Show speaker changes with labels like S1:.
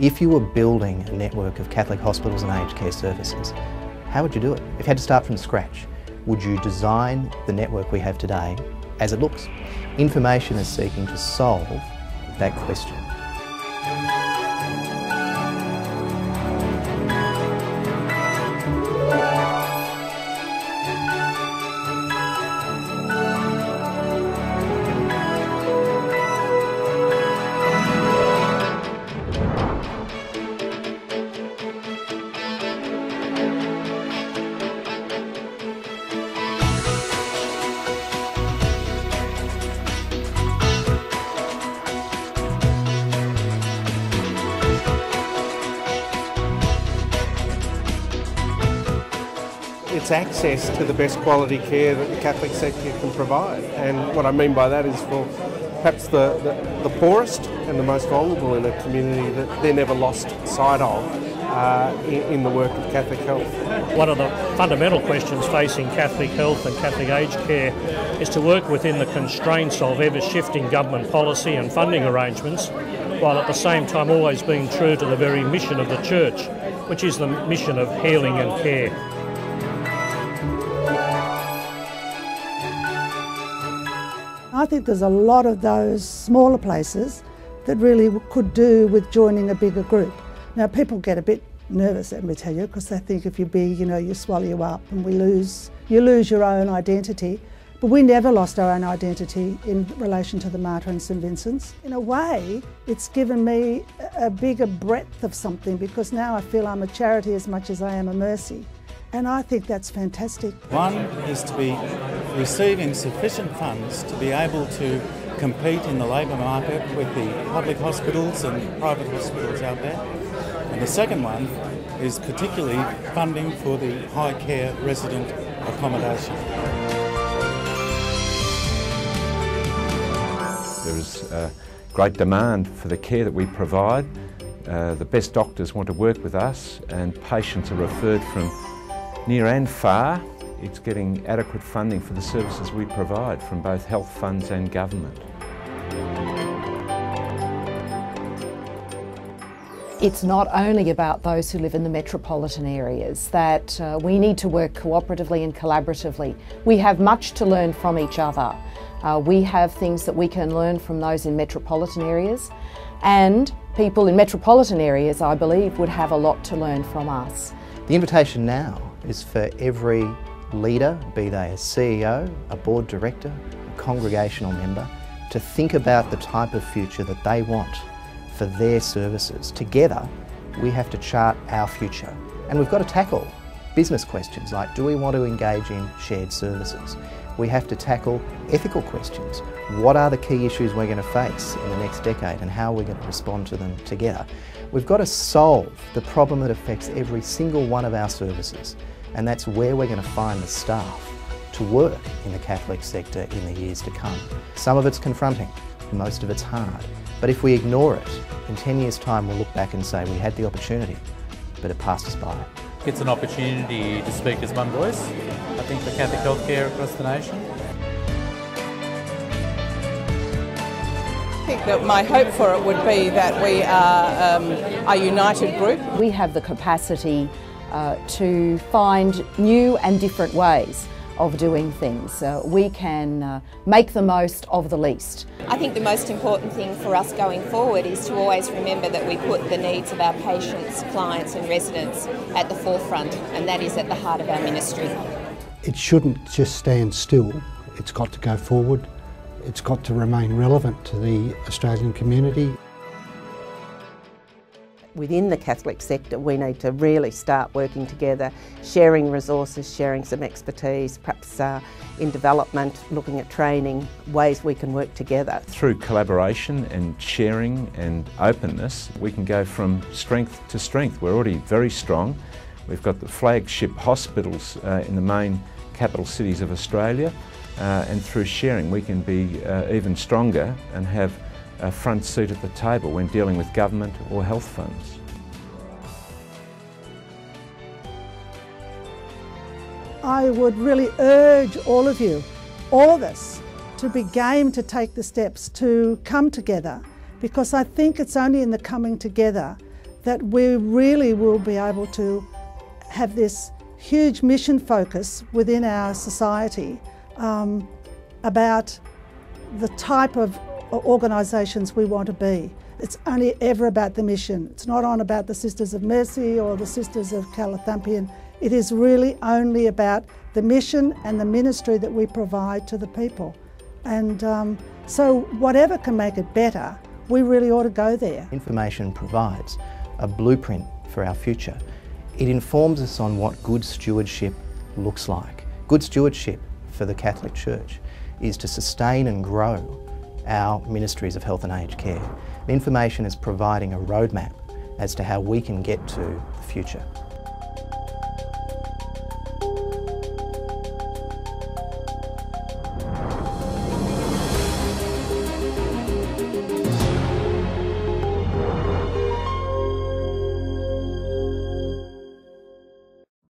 S1: If you were building a network of Catholic hospitals and aged care services, how would you do it? If you had to start from scratch, would you design the network we have today as it looks? inFORMATION is seeking to solve that question.
S2: It's access to the best quality care that the Catholic sector can provide. And what I mean by that is for perhaps the poorest and the most vulnerable in a community, that they're never lost sight of in the work of Catholic Health.
S3: One of the fundamental questions facing Catholic health and Catholic aged care is to work within the constraints of ever-shifting government policy and funding arrangements, while at the same time always being true to the very mission of the Church, which is the mission of healing and care.
S4: I think there's a lot of those smaller places that really could do with joining a bigger group. Now, people get a bit nervous, let me tell you, because they think if you're big, you swallow you up and you lose your own identity. But we never lost our own identity in relation to the Mater and St Vincent's. In a way, it's given me a bigger breadth of something, because now I feel I'm a charity as much as I am a mercy. And I think that's fantastic.
S5: One is to be receiving sufficient funds to be able to compete in the labour market with the public hospitals and private hospitals out there. And the second one is particularly funding for the high care resident accommodation.
S6: There is great demand for the care that we provide. The best doctors want to work with us, and patients are referred from near and far. It's getting adequate funding for the services we provide from both health funds and government.
S7: It's not only about those who live in the metropolitan areas, that we need to work cooperatively and collaboratively. We have much to learn from each other. We have things that we can learn from those in metropolitan areas, and people in metropolitan areas, I believe, would have a lot to learn from us.
S1: The invitation now is for every leader, be they a CEO, a board director, a congregational member, to think about the type of future that they want for their services. Together, we have to chart our future. And we've got to tackle business questions like, do we want to engage in shared services? We have to tackle ethical questions. What are the key issues we're going to face in the next decade, and how are we going to respond to them together? We've got to solve the problem that affects every single one of our services, and that's where we're going to find the staff to work in the Catholic sector in the years to come. Some of it's confronting, most of it's hard, but if we ignore it, in 10 years' time we'll look back and say we had the opportunity, but it passed us by.
S8: It's an opportunity to speak as one voice, I think, for Catholic healthcare across the nation.
S9: I think that my hope for it would be that we are a united group.
S7: We have the capacity to find new and different ways of doing things. We can make the most of the least.
S10: I think the most important thing for us going forward is to always remember that we put the needs of our patients, clients and residents at the forefront, and that is at the heart of our ministry.
S11: It shouldn't just stand still, it's got to go forward, it's got to remain relevant to the Australian community.
S12: Within the Catholic sector, we need to really start working together, sharing resources, sharing some expertise, perhaps in development, looking at training, ways we can work together.
S6: Through collaboration and sharing and openness, we can go from strength to strength. We're already very strong. We've got the flagship hospitals in the main capital cities of Australia, and through sharing we can be even stronger and have a front seat at the table when dealing with government or health funds.
S4: I would really urge all of you, all of us, to be game to take the steps to come together, because I think it's only in the coming together that we really will be able to have this huge mission focus within our society about the type of organisations we want to be. It's only ever about the mission. It's not on about the Sisters of Mercy or the Sisters of Calathampian. It is really only about the mission and the ministry that we provide to the people. And so whatever can make it better, we really ought to go there.
S1: inFORMATION provides a blueprint for our future. It informs us on what good stewardship looks like. Good stewardship for the Catholic Church is to sustain and grow our ministries of health and aged care. inFORMATION is providing a roadmap as to how we can get to the future.